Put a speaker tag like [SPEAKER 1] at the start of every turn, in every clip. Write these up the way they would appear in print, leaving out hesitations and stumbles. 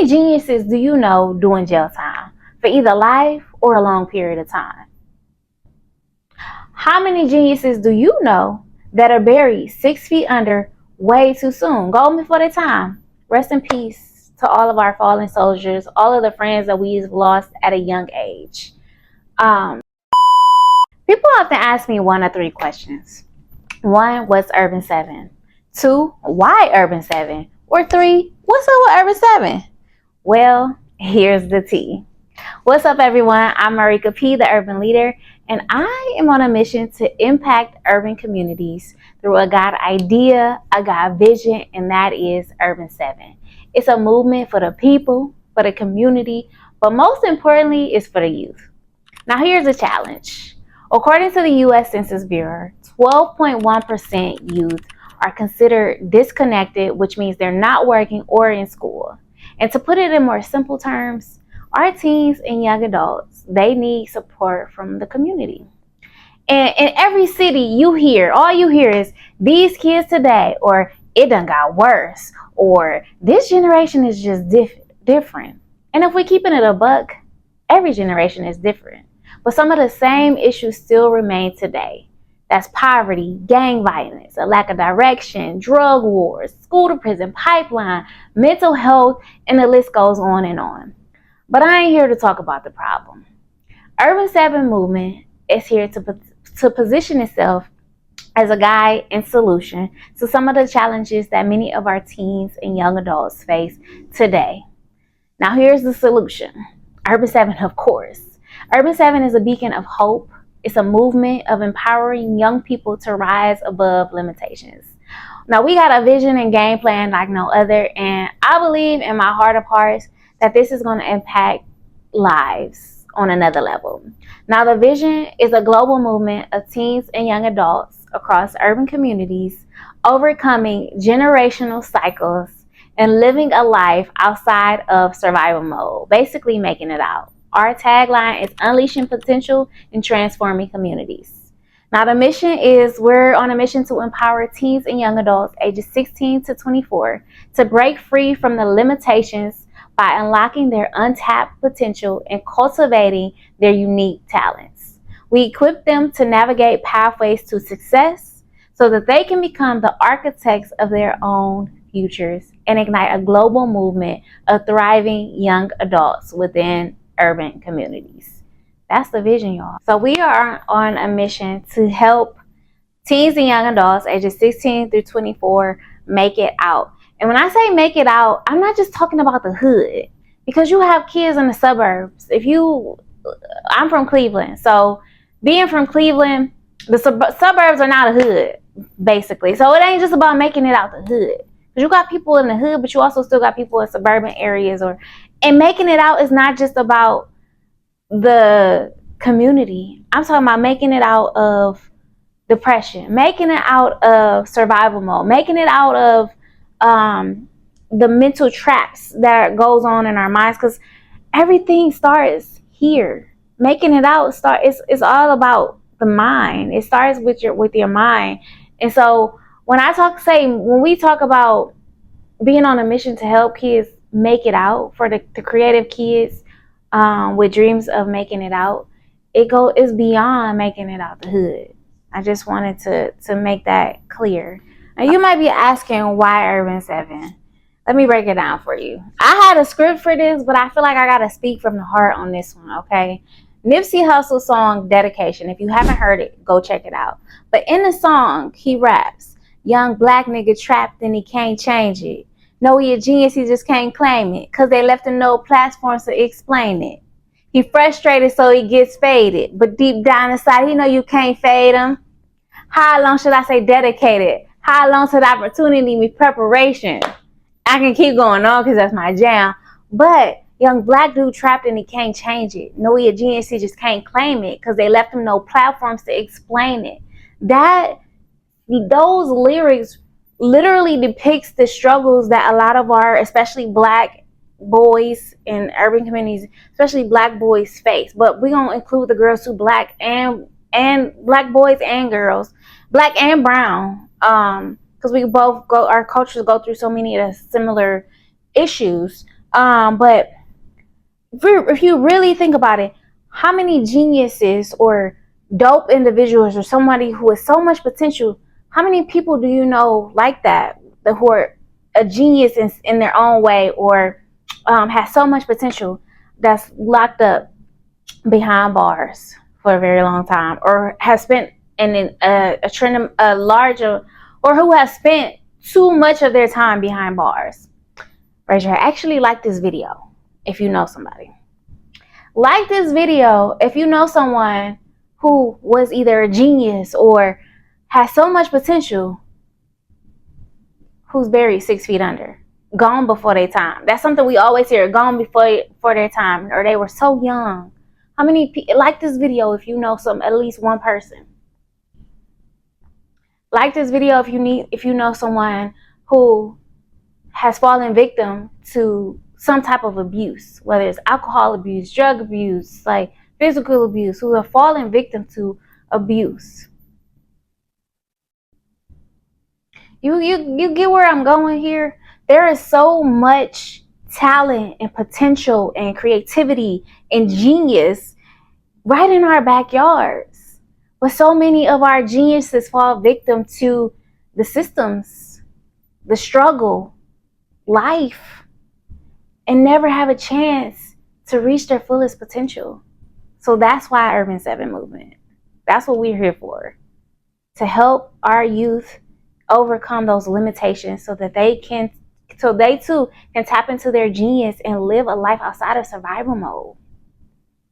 [SPEAKER 1] many geniuses do you know doing jail time for either life or a long period of time? How many geniuses do you know that are buried 6 feet under way too soon, gone before their time? Rest in peace to all of our fallen soldiers, all of the friends that we've lost at a young age. People often ask me one of three questions. One, what's Urban 7? Two, why Urban 7? Or three, what's up with Urban 7? Well, here's the tea. What's up, everyone? I'm Marika P., the Urban Leader, and I am on a mission to impact urban communities through a God idea, a God vision, and that is Urban 7. It's a movement for the people, for the community, but most importantly, it's for the youth. Now, here's the challenge. According to the U.S. Census Bureau, 12.1% youth are considered disconnected, which means they're not working or in school. And to put it in more simple terms, our teens and young adults, they need support from the community. And in every city all you hear is these kids today, or it done got worse, or this generation is just different. And if we're keeping it a buck, every generation is different. But some of the same issues still remain today. That's poverty, gang violence, a lack of direction, drug wars, school to prison pipeline, mental health, and the list goes on and on. But I ain't here to talk about the problem. Urban 7 movement is here to position itself as a guide and solution to some of the challenges that many of our teens and young adults face today. Now here's the solution. Urban 7, of course. Urban 7 is a beacon of hope. It's a movement of empowering young people to rise above limitations. Now, we got a vision and game plan like no other, and I believe in my heart of hearts that this is going to impact lives on another level. Now, the vision is a global movement of teens and young adults across urban communities, overcoming generational cycles and living a life outside of survival mode, basically making it out. Our tagline is unleashing potential and transforming communities. Now, the mission is we're on a mission to empower teens and young adults ages 16 to 24 to break free from the limitations by unlocking their untapped potential and cultivating their unique talents. We equip them to navigate pathways to success so that they can become the architects of their own futures and ignite a global movement of thriving young adults within urban communities. That's the vision, y'all. So we are on a mission to help teens and young adults ages 16 through 24 make it out. And when I say make it out, I'm not just talking about the hood, because you have kids in the suburbs. I'm from Cleveland, so being from Cleveland, the suburbs are not a hood, basically. So it ain't just about making it out the hood. Because you got people in the hood, but you also still got people in suburban areas. And making it out is not just about the community. I'm talking about making it out of depression, making it out of survival mode, making it out of the mental traps that goes on in our minds, because everything starts here. Making it out it's all about the mind. It starts with your mind. And so when we talk about being on a mission to help kids make it out, for the creative kids with dreams of making it out, it's beyond making it out the hood. I just wanted to make that clear. Now, you might be asking, why Urban 7? Let me break it down for you. I had a script for this, but I feel like I gotta speak from the heart on this one, okay? Nipsey Hussle's song Dedication, if you haven't heard it, go check it out. But in the song, he raps, young black nigga trapped and he can't change it. No, he a genius, he just can't claim it, cause they left him no platforms to explain it. He frustrated so he gets faded, but deep down inside he know you can't fade him. How long should I say dedicated? How long should opportunity be preparation? I can keep going on because that's my jam. But young black dude trapped and he can't change it. No, he a genius, he just can't claim it because they left him no platforms to explain it. Those lyrics literally depicts the struggles that a lot of our, especially black boys in urban communities, especially black boys, face. But we're going to include the girls too, black and black boys and girls, black and brown, because our cultures go through so many of the similar issues. But if you really think about it, how many geniuses or dope individuals or somebody who has so much potential, how many people do you know like that, who are a genius in their own way, or has so much potential, that's locked up behind bars for a very long time, or has spent a larger, or who has spent too much of their time behind bars? Raise your hand. Actually, like this video if you know somebody. Like this video if you know someone who was either a genius or has so much potential, who's buried 6 feet under, gone before their time. That's something we always hear, gone before their time, or they were so young. How many people like this video if you know at least one person? Like this video if you know someone who has fallen victim to some type of abuse, whether it's alcohol abuse, drug abuse, like physical abuse, who have fallen victim to abuse. You get where I'm going here? There is so much talent and potential and creativity and genius right in our backyards. But so many of our geniuses fall victim to the systems, the struggle, life, and never have a chance to reach their fullest potential. So that's why Urban 7 movement. That's what we're here for. To help our youth overcome those limitations so they too can tap into their genius and live a life outside of survival mode.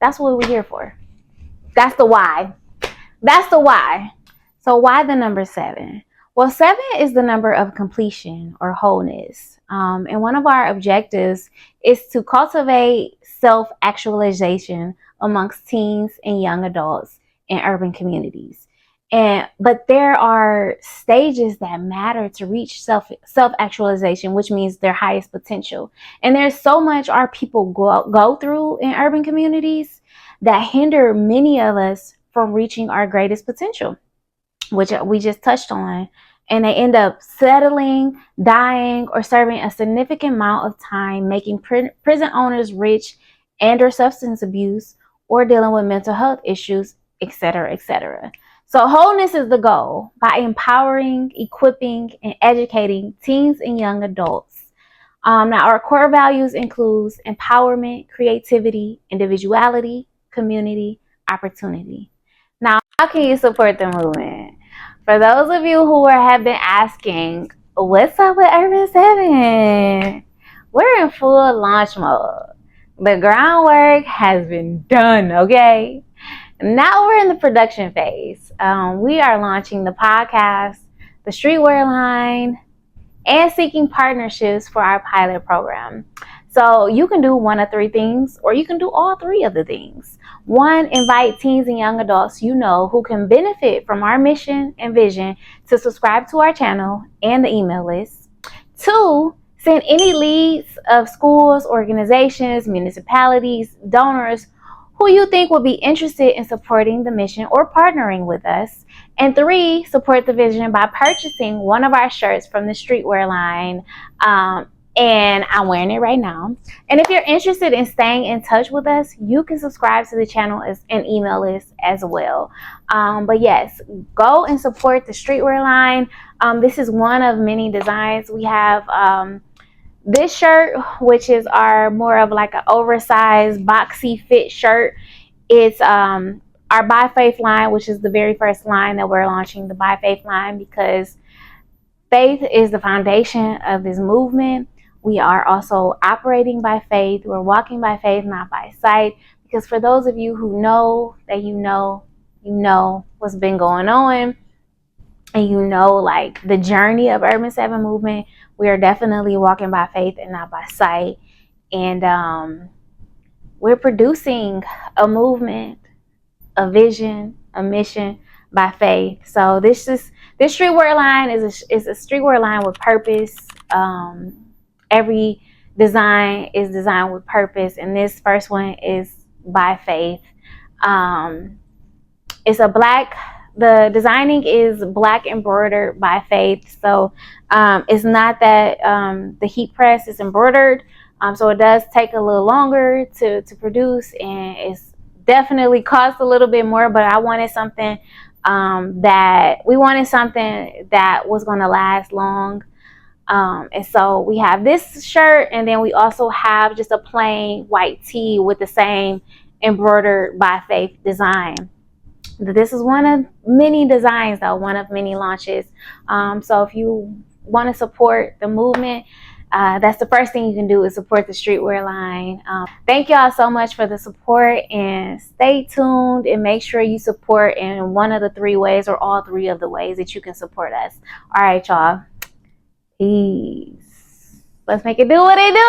[SPEAKER 1] That's what we're here for. That's the why. That's the why. So why the number 7? Well, 7 is the number of completion or wholeness. And one of our objectives is to cultivate self-actualization amongst teens and young adults in urban communities. But there are stages that matter to reach self-actualization, which means their highest potential. And there's so much our people go through in urban communities that hinder many of us from reaching our greatest potential, which we just touched on. And they end up settling, dying, or serving a significant amount of time making prison owners rich and or substance abuse, or dealing with mental health issues, etc., etc. So wholeness is the goal by empowering, equipping, and educating teens and young adults. Now, our core values includes empowerment, creativity, individuality, community, opportunity. Now, how can you support the movement? For those of you who have been asking, what's up with Urban 7? We're in full launch mode. The groundwork has been done, okay? Now we're in the production phase. We are launching the podcast, the streetwear line, and seeking partnerships for our pilot program. So you can do one of 3 things, or you can do all 3 of the things. 1, invite teens and young adults you know who can benefit from our mission and vision to subscribe to our channel and the email list. 2, send any leads of schools, organizations, municipalities, donors who you think would be interested in supporting the mission or partnering with us. And 3, support the vision by purchasing one of our shirts from the streetwear line. And I'm wearing it right now. And if you're interested in staying in touch with us, you can subscribe to the channel and email list as well. But yes, go and support the streetwear line. This is one of many designs. We have this shirt, which is our more of like an oversized boxy fit shirt. It's our By Faith line, which is the very first line that we're launching, the By Faith line, because faith is the foundation of this movement. We are also operating by faith. We're walking by faith, not by sight. Because for those of you who know that you know what's been going on, and you know like the journey of Urban 7 movement, we are definitely walking by faith and not by sight. And we're producing a movement, a vision, a mission by faith. So this streetwear line is a streetwear line with purpose. Every design is designed with purpose, and this first one is by faith. It's a black. The designing is black embroidered by faith. So it's not that the heat press is embroidered, So it does take a little longer to produce, and it's definitely cost a little bit more, but I wanted something that was going to last long. And so we have this shirt, and then we also have just a plain white tee with the same embroidered by Faith design. This is one of many designs, though, one of many launches. So if you want to support the movement, that's the first thing you can do, is support the streetwear line. Thank y'all so much for the support, and stay tuned and make sure you support in one of the 3 ways, or all 3 of the ways that you can support us. All right, y'all. Peace. Let's make it do what it do.